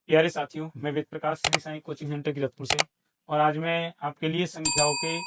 प्यारे साथियों, मैं वेद प्रकाश श्री साईं कोचिंग सेंटर कीरतपुर से, और आज मैं आपके लिए संख्याओं के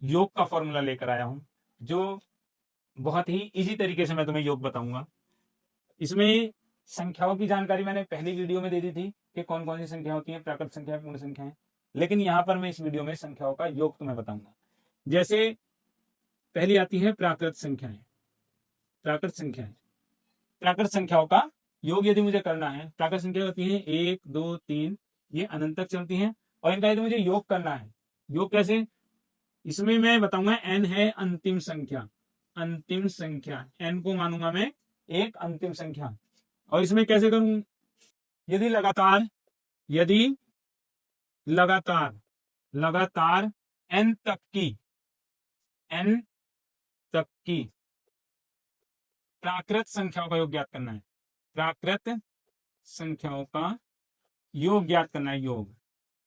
योग का फॉर्मूला लेकर आया हूं, जो बहुत ही इजी तरीके से मैं तुम्हें योग बताऊंगा। इसमें संख्याओं की जानकारी मैंने पहली वीडियो में दे दी थी कि कौन कौन सी संख्या होती हैं, प्राकृत संख्या, पूर्ण संख्याएं। लेकिन यहाँ पर मैं इस वीडियो में संख्याओं का योग तुम्हें बताऊंगा। जैसे पहली आती है प्राकृत संख्याएं। प्राकृत संख्याएं, प्राकृत संख्याओं का योग यदि मुझे करना है, प्राकृत संख्या होती है 1 2 3, ये अनंत तक चलती हैं, और इनका यदि मुझे योग करना है, योग कैसे, इसमें मैं बताऊंगा n है अंतिम संख्या। अंतिम संख्या n को मानूंगा मैं एक अंतिम संख्या, और इसमें कैसे करूं, यदि लगातार लगातार n तक की प्राकृत संख्याओं का योग ज्ञात करना है। प्राकृत संख्याओं का योग ज्ञात करना है। योग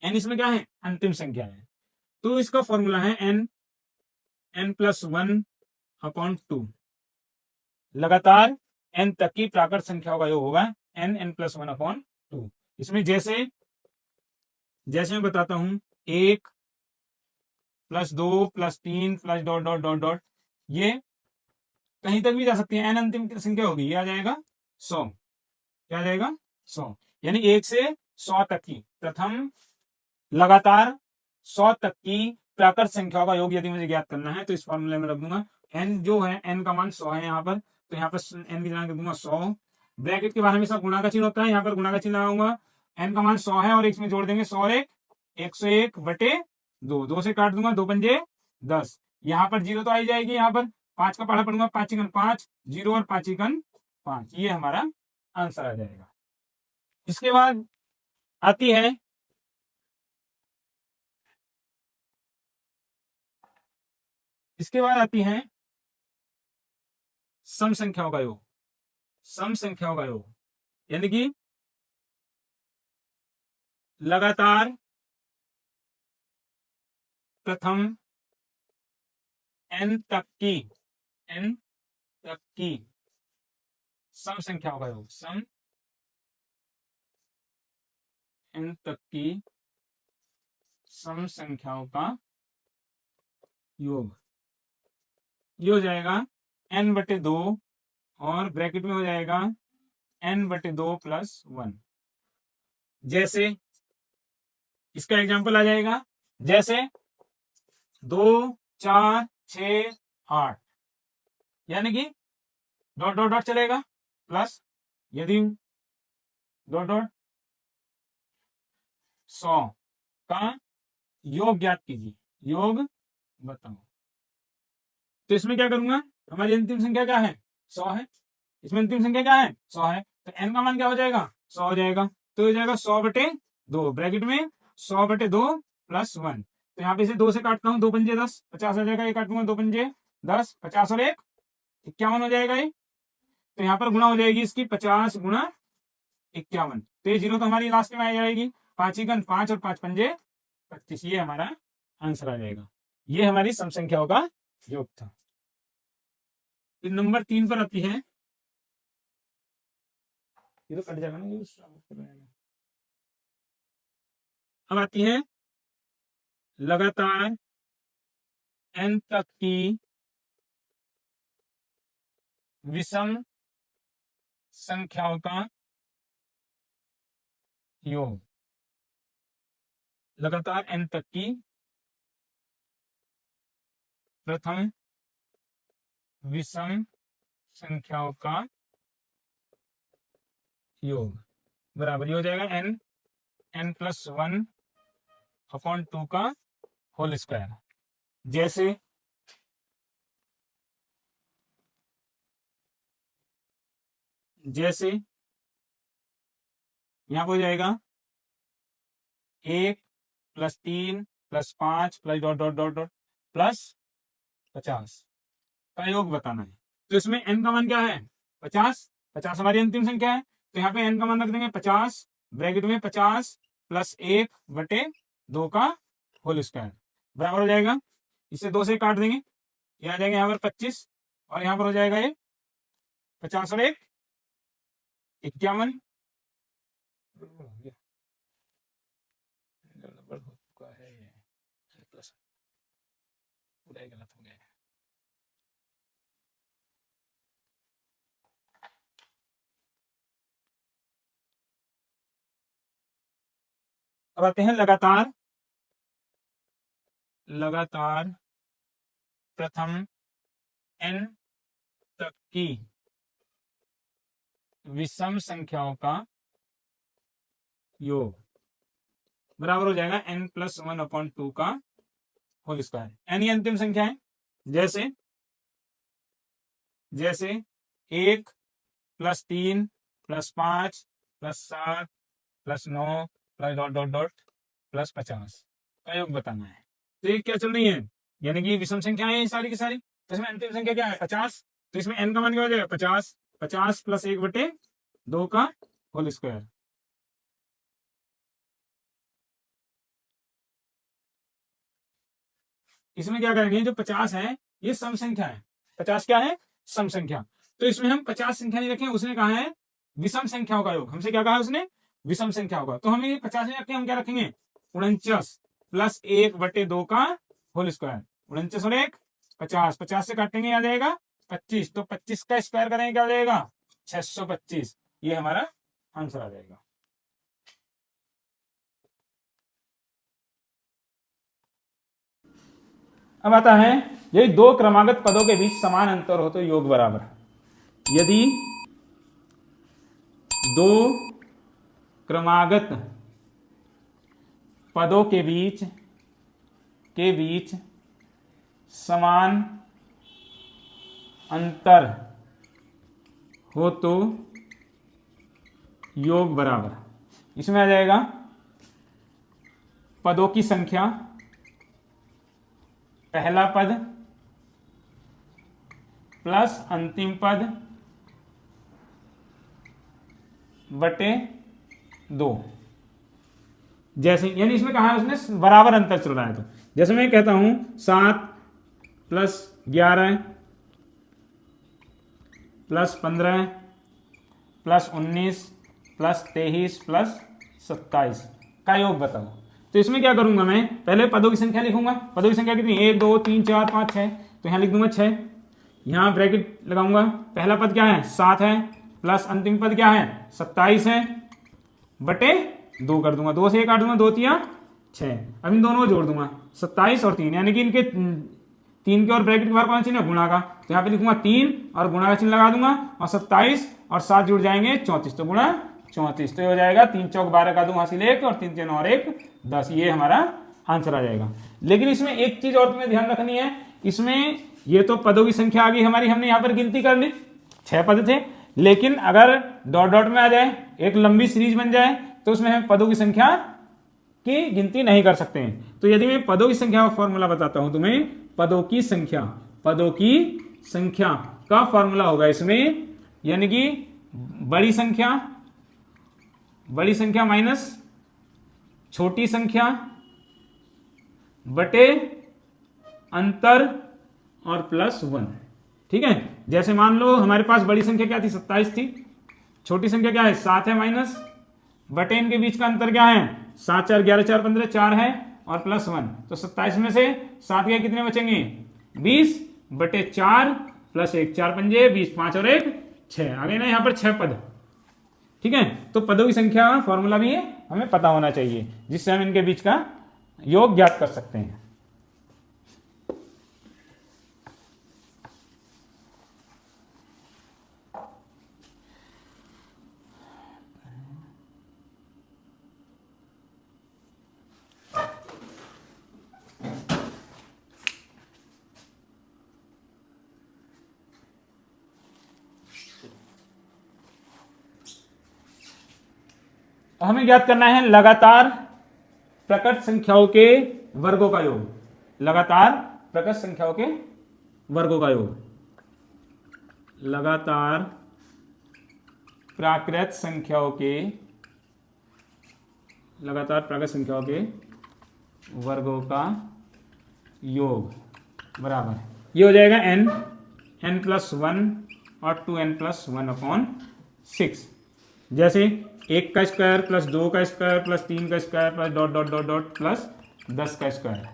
n इसमें क्या है, अंतिम संख्या है, तो इसका फॉर्मूला है n+1/2। लगातार n तक की प्राकृत संख्याओं का योग होगा n+1/2। इसमें जैसे मैं बताता हूं, 1 + 2 + 3 + डॉट डॉट डॉट डॉट, ये कहीं तक भी जा सकती है। n अंतिम संख्या होगी, ये आ जाएगा 100। क्या आ जाएगा, 100। यानी 1 से 100 तक की, प्रथम लगातार 100 तक की प्राकृत संख्याओं का योग यदि मुझे ज्ञात करना है, तो इस फॉर्मूले में रख दूंगा n जो है, n का मान 100 है यहाँ पर, तो यहाँ पर n की जगह रख दूंगा 100। ब्रैकेट के बारे में सब गुणा का चिन्ह होता है, यहाँ पर गुणा का चिन्ह लगाऊंगा। n का मान 100 है और इसमें जोड़ देंगे 100 और 101/2, 2 से काट दूंगा, 2 पंजे 10। यहाँ पर जीरो तो आई जाएगी, यहाँ पर 5 का पढ़ा पड़ूंगा, 5 × 5 0 और 5 × 5, ये हमारा आंसर आ जाएगा। इसके बाद आती है सम संख्याओं का योग। सम संख्याओं का योग यानी कि लगातार प्रथम n तक की सम संख्याओं का योग। सम n तक की सम संख्याओं का योग, ये हो जाएगा n/2, और ब्रैकेट में हो जाएगा n/2 + 1। जैसे इसका एग्जांपल आ जाएगा, जैसे 2 4 6 8, यानी कि डॉट डॉट डॉट चलेगा, प्लस यदि डॉट डॉट 100 का योग ज्ञात कीजिए, योग बताओ। तो इसमें क्या करूंगा, हमारी अंतिम संख्या क्या है, 100 है। इसमें अंतिम संख्या क्या है, 100 है, तो n का मान क्या हो जाएगा, 100 हो जाएगा। तो हो जाएगा 100/2, ब्रैकेट में 100/2 + 1। तो यहाँ पे से 2 से काटता हूँ, 2 पंजे 10, 50 हो जाएगा। ये काटूंगा, 2 पंजे 10, 50 और 1 51 हो जाएगा ये। तो यहाँ पर गुणा हो जाएगी इसकी, 50 × 51, तो ये जीरो तो हमारी लास्ट में आ जाएगी। 5 × 5 और 5 पंजे 25, ये हमारा आंसर आ जाएगा। ये हमारी सम संख्याओं का योग था। फिर नंबर 3 पर आती है, ये तो कट जाएगा ना, अब आती है लगातार n तक की विषम संख्याओं का योग। लगातार n तक की प्रथम विषम संख्याओं का योग बराबर हो जाएगा n+1/2 का होल स्क्वायर। जैसे यहाँ पर हो जाएगा 1 + 3 + 5 + डॉट डॉट डॉट डॉट +50 का योग बताना है। तो इसमें n का मान क्या है, 50। 50 हमारी अंतिम संख्या है, तो यहाँ पे n का मान रख देंगे 50, ब्रैकेट में 50 + 1/2 का होल स्क्वायर बराबर हो जाएगा। इसे 2 से काट देंगे, ये आ जाएगा यहाँ पर 25, और यहाँ पर हो जाएगा ये 50 और 1 51। गलत हो गया। अब आते हैं लगातार प्रथम n तक की विषम संख्याओं का योग बराबर हो जाएगा n+1/2 का होल स्क्वायर। n ये अंतिम संख्या है, जैसे 1 + 3 + 5 + 7 + 9 + डॉट डॉट डॉट +50 का योग बताना है। तो ये क्या चल रही है, यानी कि विषम संख्या है सारी की सारी। तो इसमें अंतिम संख्या क्या है 50, तो इसमें n का मान क्या हो जाएगा 50, 50 + 1/2 का होल स्क्वायर। इसमें क्या करेंगे, जो 50 है ये सम संख्या है। 50 क्या है, सम संख्या। तो इसमें हम 50 संख्या नहीं रखें, उसने कहा है विषम संख्याओं का योग। हमसे क्या कहा है उसने, विषम संख्याओं का। तो हमें ये 50 नहीं रखें, हम क्या रखेंगे 49 + 1/2 का होल स्क्वायर। 49 और 1 50, 50 से काटेंगे आ जाएगा 25, तो 25 का स्क्वायर करेंगे क्या हो जाएगा 625। ये हमारा आंसर आ जाएगा। अब आता है, यदि दो क्रमागत पदों के बीच समान अंतर हो तो योग बराबर। यदि दो क्रमागत पदों के बीच समान अंतर हो तो योग बराबर। इसमें आ जाएगा पदों की संख्या, पहला पद प्लस अंतिम पद बटे 2। जैसे यानी इसमें कहा है उसने बराबर अंतर चल रहा है। तो जैसे मैं कहता हूं 7 + 11 + 15 + 19 + 23 + 27 का योग बताओ। तो इसमें क्या करूंगा, मैं पहले पदों की संख्या लिखूंगा। पदों की संख्या कितनी, 1 2 3 4 5 6, तो यहां लिख दूंगा 6। यहां ब्रैकेट लगाऊंगा, पहला पद क्या है 7 है, प्लस अंतिम पद क्या है 27 है, बटे 2 कर दूंगा। 2 से 1 काट दूंगा, 2 तिया 6। अब इन दोनों को जोड़ दूंगा 27 और 3, यानी कि इनके 3 के और ब्रैकेट के बाहर कौन सा चिन्ह है, गुणा का। तो यहाँ पे लिखूंगा 3 और गुणा का चिन्ह लगा दूंगा, और 27 और 7 जुड़ जाएंगे 34, तो गुणा 34। तो ये हो जाएगा 3 चौक 12 का 2 हासिल 1 और 3 3 और 1 10। ये हमारा आंसर आ जाएगा। लेकिन इसमें एक चीज और तुम्हें ध्यान रखनी है, इसमें ये तो पदों की संख्या आ गई हमारी, हमने यहाँ पर गिनती कर ली 6 पद थे। लेकिन अगर डॉट डॉट में आ जाए, एक लंबी सीरीज बन जाए, तो उसमें हम पदों की संख्या की गिनती नहीं कर सकते हैं। तो यदि मैं पदों की संख्या का फॉर्मूला बताता हूं तुम्हें, पदों की संख्या का फॉर्मूला होगा इसमें, यानी कि बड़ी संख्या माइनस छोटी संख्या बटे अंतर और +1। ठीक है, जैसे मान लो हमारे पास बड़ी संख्या क्या थी 27 थी, छोटी संख्या क्या है 7 है, माइनस बटे इनके बीच का अंतर क्या है 7 4 11 4 15 4 है और +1। तो 27 में से 7 के कितने बचेंगे 20 बटे 4 + 1 4 पंजे 20 5 और 1 6 आ गए ना, यहाँ पर 6 पद। ठीक है, तो पदों की संख्या का फॉर्मूला भी हमें पता होना चाहिए, जिससे हम इनके बीच का योग ज्ञात कर सकते हैं। हमें ज्ञात करना है लगातार प्रकट संख्याओं के वर्गों का योग। लगातार प्रकट संख्याओं के वर्गों का योग, लगातार प्राकृत संख्याओं के वर्गों का योग बराबर, ये हो जाएगा n+1 और 2n+1/6। जैसे 1 का स्क्वायर + 2 का स्क्वायर + 3 का square + dot dot dot dot +10 का स्क्वायर।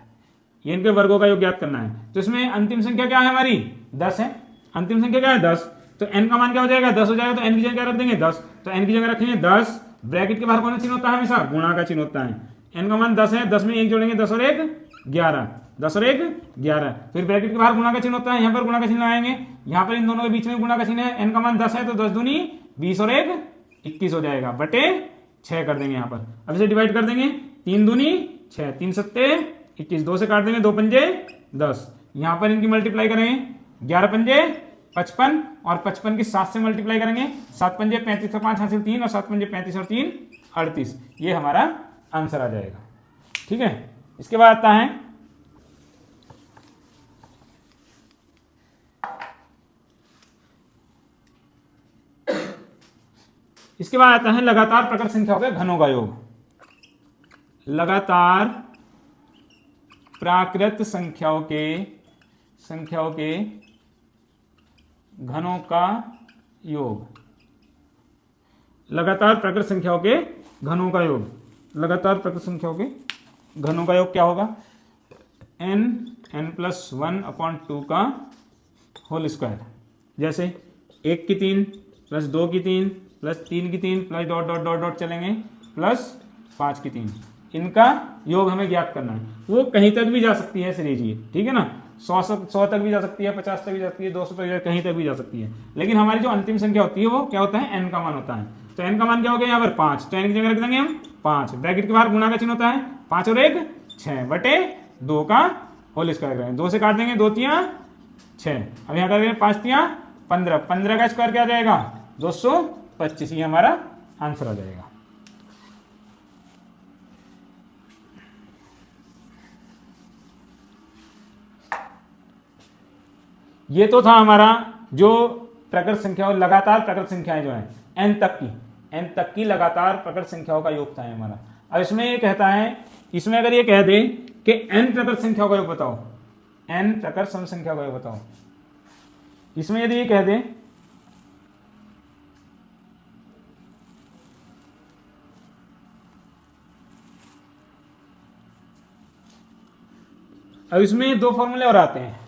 ये इनके वर्गों का योग ज्ञात करना है। तो इसमें अंतिम संख्या क्या है हमारी 10 है, अंतिम संख्या क्या है 10, तो n का मान क्या हो जाएगा 10 हो जाएगा, तो n की जगह क्या रख देंगे 10, तो n की जगह रखेंगे 10, ब्रैकेट के बाहर कौन सा चिन्ह होता है हमेशा गुणा का चिन्ह होता है, n का मान 10 है, 10 में 1 जोड़ेंगे 10 और 1 11, 10 और 1 11, फिर ब्रैकेट के बाहर गुणा का चिन्ह होता है, यहाँ पर गुणा का चिन्ह लगाएंगे, यहाँ पर इन दोनों के बीच में गुणा का चिन्ह है, n का मान 10 है तो 10 दूनी 20 और 1 21 हो जाएगा बटे 6 कर देंगे यहाँ पर। अब इसे डिवाइड कर देंगे, 3 दूनी 6, 3 सत्ते 21, 2 से काट देंगे, 2 पंजे 10, यहाँ पर इनकी मल्टीप्लाई करेंगे, 11 पंजे 55 और 55 की 7 से मल्टीप्लाई करेंगे, 7 पंजे 35 और 5 हासिल 3 और 7 पंजे 35 और 3 38, ये हमारा आंसर आ जाएगा। ठीक है, इसके बाद आता है लगातार प्रकट संख्याओं के घनों का योग। लगातार प्राकृत संख्याओं के घनों का योग। लगातार प्रकृत संख्याओं के घनों का योग, लगातार प्रकृत संख्याओं के घनों का योग क्या होगा, n+1/2 का होल स्क्वायर। जैसे 1 की 3 प्लस 2 की 3 प्लस 3 की 3 plus dot dot dot dot चलेंगे प्लस 5 की 3, इनका योग हमें ज्ञात करना है। वो कहीं तक भी जा सकती है सीरीज ये, ठीक है ना, 100 तक भी जा सकती है, 50 तक भी जा सकती है, 200 तक कहीं तक भी जा सकती है, लेकिन हमारी जो अंतिम संख्या होती है वो क्या होता है n का मान होता है। तो n का मान क्या हो गया यहाँ पर 5, तो n की जगह रख देंगे हम 5, ब्रैकेट के बाहर गुणा का चिन्ह होता है, 5 और 1 6 बटे 2 का होल स्क्वायर करेंगे, 2 से काट देंगे, 2 तियां 6, अब यहाँ करेंगे 5 तियां 15, 15 का स्क्वायर क्या आ जाएगा 225, ये हमारा आंसर आ जाएगा। ये तो था हमारा जो प्रकट संख्याओं, लगातार प्रकट संख्याएं जो हैं n तक की लगातार प्रकट संख्याओं का योग था हमारा। अब इसमें ये कहता है, इसमें अगर ये कह दे कि n प्रकट संख्याओं का योग बताओ, n प्रकट सम संख्या का योग बताओ, इसमें यदि ये कह दे अब इसमें दो फॉर्मूले और आते हैं।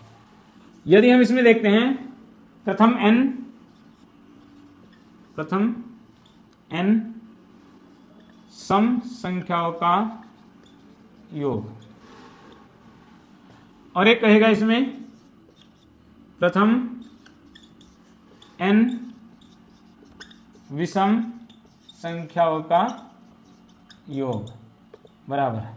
यदि हम इसमें देखते हैं प्रथम n सम संख्याओं का योग, और एक कहेगा इसमें प्रथम n विषम संख्याओं का योग बराबर है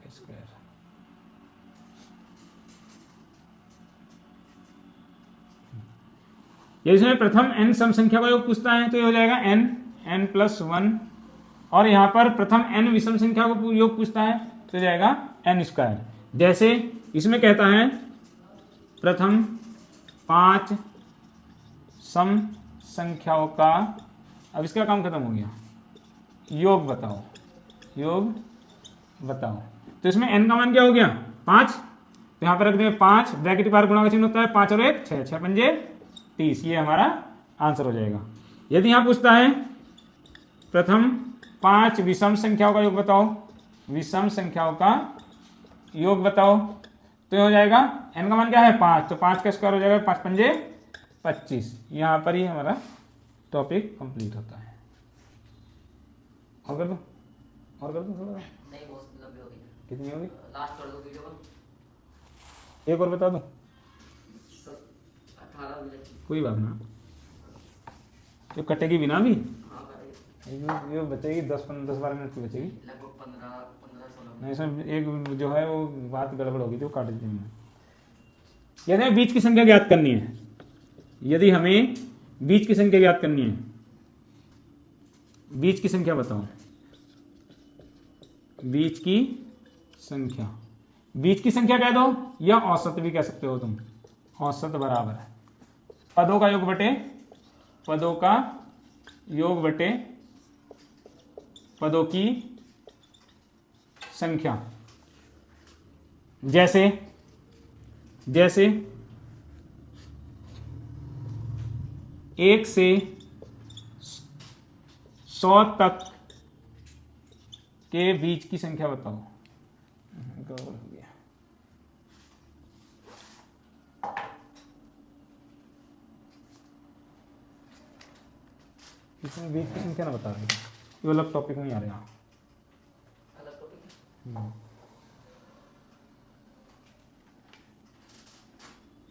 स्क्वायर। ये इसमें प्रथम n सम संख्या का योग पूछता है तो ये हो जाएगा n+1, और यहां पर प्रथम n विषम संख्या का योग पूछता है तो हो जाएगा n स्क्वायर। जैसे इसमें कहता है प्रथम 5 सम संख्याओं का, अब इसका काम खत्म हो गया, योग बताओ, तो इसमें n का मान क्या हो गया 5, तो यहां पर रख देंगे 5, ब्रैकेट के बाहर गुणा का चिन्ह होता है, 5 और 1 6, 6 पंजे 30, ये हमारा आंसर हो जाएगा। यदि यहां पूछता है प्रथम 5 विषम संख्याओं का योग बताओ, विषम संख्याओं का योग बताओ, तो ये हो जाएगा n का मान क्या है 5, तो 5 का स्क्वायर हो जाएगा 5 पंजे 25, यहां पर ही हमारा टॉपिक कंप्लीट होता है। और कर दो थोड़ा, नहीं बहुत लंबी हो गई, कितनी होगी, लास्ट कर दो वीडियो को, एक और बता दो, 18 मिनट, कोई बात ना, जो कटेगी बिना भी, हाँ करेंगे, ये बचेगी 10-12 मिनट की बचेगी, लगभग 15-16 नहीं इसमें एक जो है वो बात गड़बड़ होगी तो काट देते हैं। यदि हमें बीच की संख्या ज्ञात करनी है, यदि हमें बीच की संख्या ज्ञात करनी है, बीच की संख्या बताओ, बीच की संख्या कह दो या औसत भी कह सकते हो तुम, औसत बराबर है पदों का योग बटे पदों की संख्या। जैसे 1 से 100 तक के बीच की संख्या बताओ। गड़बड़ हो गया। इसमें बीच की संख्या ना बता रहे, ये अलग टॉपिक में आ रहे हैं। अलग टॉपिक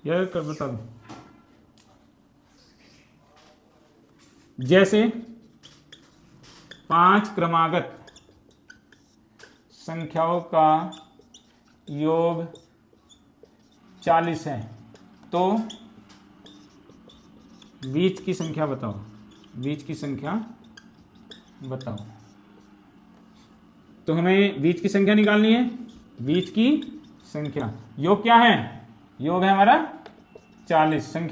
यह कर बता दो। जैसे 5 क्रमागत संख्याओं का योग 40 है, तो बीच की संख्या बताओ। बीच की संख्या बताओ। तो हमें बीच की संख्या निकालनी है। बीच की संख्या, योग क्या है? योग है हमारा 40। संख्या